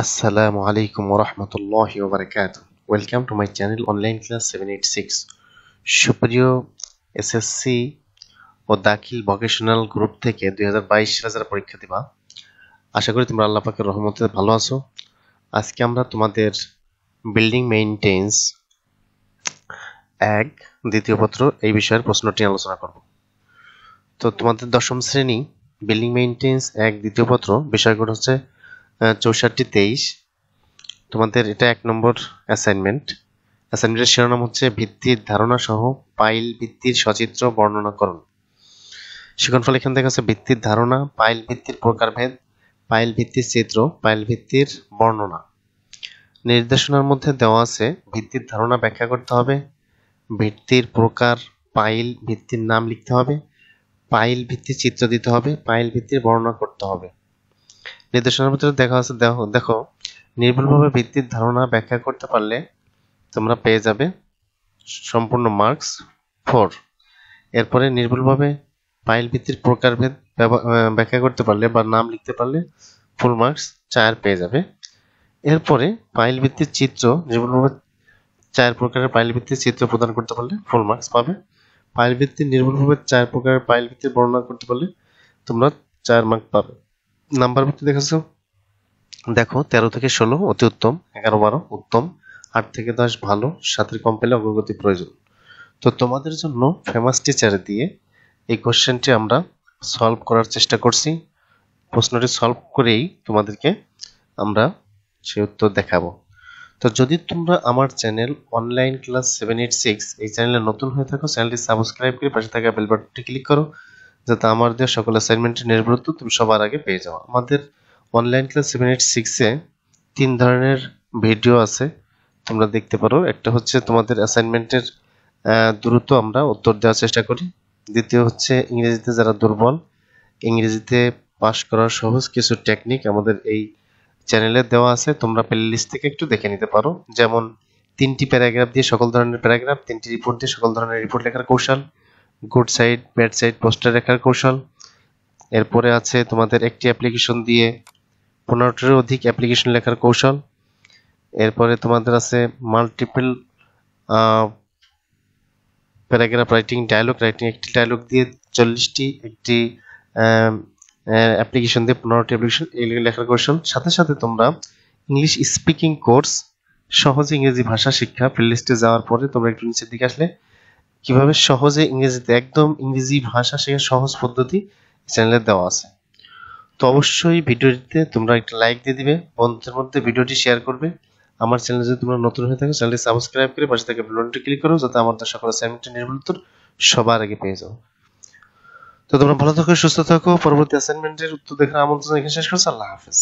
Assalamu alaikum wa rahmatullahi wa barakatuh. Welcome to my channel online class 786. সুপ্রিয় SSC ও দাখিল vocational group থেকে 2022 সালে যারা পরীক্ষা দিবা, আশা করি তোমরা আল্লাহ পাকের রহমতে ভালো আছো। আজকে আমরা তোমাদের বিল্ডিং মেইনটেন্স 1 দ্বিতীয় পত্র এই বিষয়ের প্রশ্নটি আলোচনা করব। তো তোমাদের দশম শ্রেণী বিল্ডিং মেইনটেন্স 1 দ্বিতীয় পত্র বিষয়গুলো হচ্ছে 64-23। তোমাদের এটা 1 নম্বর অ্যাসাইনমেন্টের শিরোনাম হচ্ছে ভিত্তির ধারণা সহ পাইল ভিত্তির সচিত্র বর্ণনা করুন। শিক্ষণফল এখান থেকে আছে ভিত্তির ধারণা, পাইল ভিত্তির প্রকারভেদ, পাইল ভিত্তির চিত্র, পাইল ভিত্তির বর্ণনা। নির্দেশনার মধ্যে দেওয়া আছে ভিত্তির ধারণা ব্যাখ্যা করতে হবে, ভিত্তির প্রকার, পাইল ভিত্তির নাম লিখতে হবে, পাইল ভিত্তির চিত্র দিতে হবে, পাইল ভিত্তির বর্ণনা করতে হবে। নির্দেশনার ভিতরে দেখা আছে, দেখো নির্ভুলভাবে ভিত্তির ধারণা ব্যাখ্যা করতে পারলে তোমরা পেয়ে যাবে সম্পূর্ণ মার্কস 4। এরপরে নির্ভুলভাবে পাইল ভিত্তির প্রকারভেদ ব্যাখ্যা করতে পারলে বা নাম লিখতে পারলে ফুল মার্কস 4 পেয়ে যাবে। এরপরে পাইল ভিত্তির চিত্র, নির্ভুলভাবে 4 প্রকারের পাইল ভিত্তির চিত্র প্রদান করতে পারলে ফুল মার্কস পাবে। পাইল ভিত্তির নির্ভুলভাবে 4 প্রকারের পাইল ভিত্তির বর্ণনা করতে পারলে তোমরা 4 মার্ক পাবে। নাম্বার ভিত্তি দেখো 13 থেকে 16 অতি উত্তম, 11-12 উত্তম, 8 থেকে 10 ভালো, 7 কম পেলে অগ্রগতি প্রয়োজন। তো তোমাদের জন্য ফেমাস টিচার দিয়ে এই কোশ্চেনটি আমরা সলভ করার চেষ্টা করছি। প্রশ্নটি সলভ করেই তোমাদেরকে আমরা সেই উত্তর দেখাবো। তো যদি তোমরা আমার চ্যানেল অনলাইন ক্লাস 786 এই চ্যানেলে নতুন হয়ে থাকো, চ্যানেলটি সাবস্ক্রাইব করে পাশে থাকা বেল বাটনটি ক্লিক করো, যাতে আমার দেওয়া সকল অ্যাসাইনমেন্টের নির্ভরত্ব তুমি সবার আগে পেয়ে যাও। আমাদের অনলাইন ক্লাস 786 এ 3 ধরনের ভিডিও আছে, তোমরা দেখতে পারো। একটা হচ্ছে তোমাদের অ্যাসাইনমেন্টের দ্রুত আমরা উত্তর দেওয়ার চেষ্টা করি। দ্বিতীয় হচ্ছে ইংরেজিতে যারা দুর্বল, ইংরেজিতে পাস করার সহজ কিছু টেকনিক আমাদের এই চ্যানেলে দেওয়া আছে, তোমরা প্লেলিস্ট থেকে একটু দেখে নিতে পারো। যেমন 3টি প্যারাগ্রাফ দিয়ে সকল ধরনের প্যারাগ্রাফ, 3টি রিপোর্ট দিয়ে সকল ধরনের রিপোর্ট লেখার কৌশল, good side bad side poster লেখার কৌশল। এরপরে আছে তোমাদের একটি অ্যাপ্লিকেশন দিয়ে 15টিরও অধিক অ্যাপ্লিকেশন লেখার কৌশল। এরপরে তোমাদের আছে multiple paragraph writing, dialogue writing, একটি ডায়লগ দিয়ে 40টি, একটি অ্যাপ্লিকেশন দিয়ে 15টি অ্যাপ্লিকেশন লেখার কৌশল। সাথে সাথে তোমরা ইংলিশ স্পিকিং কোর্স, সহজ ইংরেজি ভাষা শিক্ষা প্লেলিস্টে যাওয়ার পরে তোমরা একটু নিচের দিকে আসলে কিভাবে সহজে ইংরেজিতে একদম ইংরেজি ভাষা শেখার সহজ পদ্ধতি চ্যানেলে দেওয়া আছে। তো অবশ্যই ভিডিওটিতে তোমরা একটা লাইক দিয়ে দিবে, বন্ধুদের মধ্যে ভিডিওটি শেয়ার করবে। আমার চ্যানেলে যদি তোমরা নতুন হয়ে থাকো, চ্যানেলটি সাবস্ক্রাইব করে পাশে থাকা বেল বাটনটি ক্লিক করো, যাতে আমাদের সকল অ্যাসাইনমেন্টের নির্ভুল উত্তর সবার আগে পেয়ে যাও। তো তোমরা ভালো থাকো, সুস্থ থাকো। পরবর্তী অ্যাসাইনমেন্টের উত্তর দেখার আমন্ত্রণ এখানে শেষ করছি। আল্লাহ হাফেজ।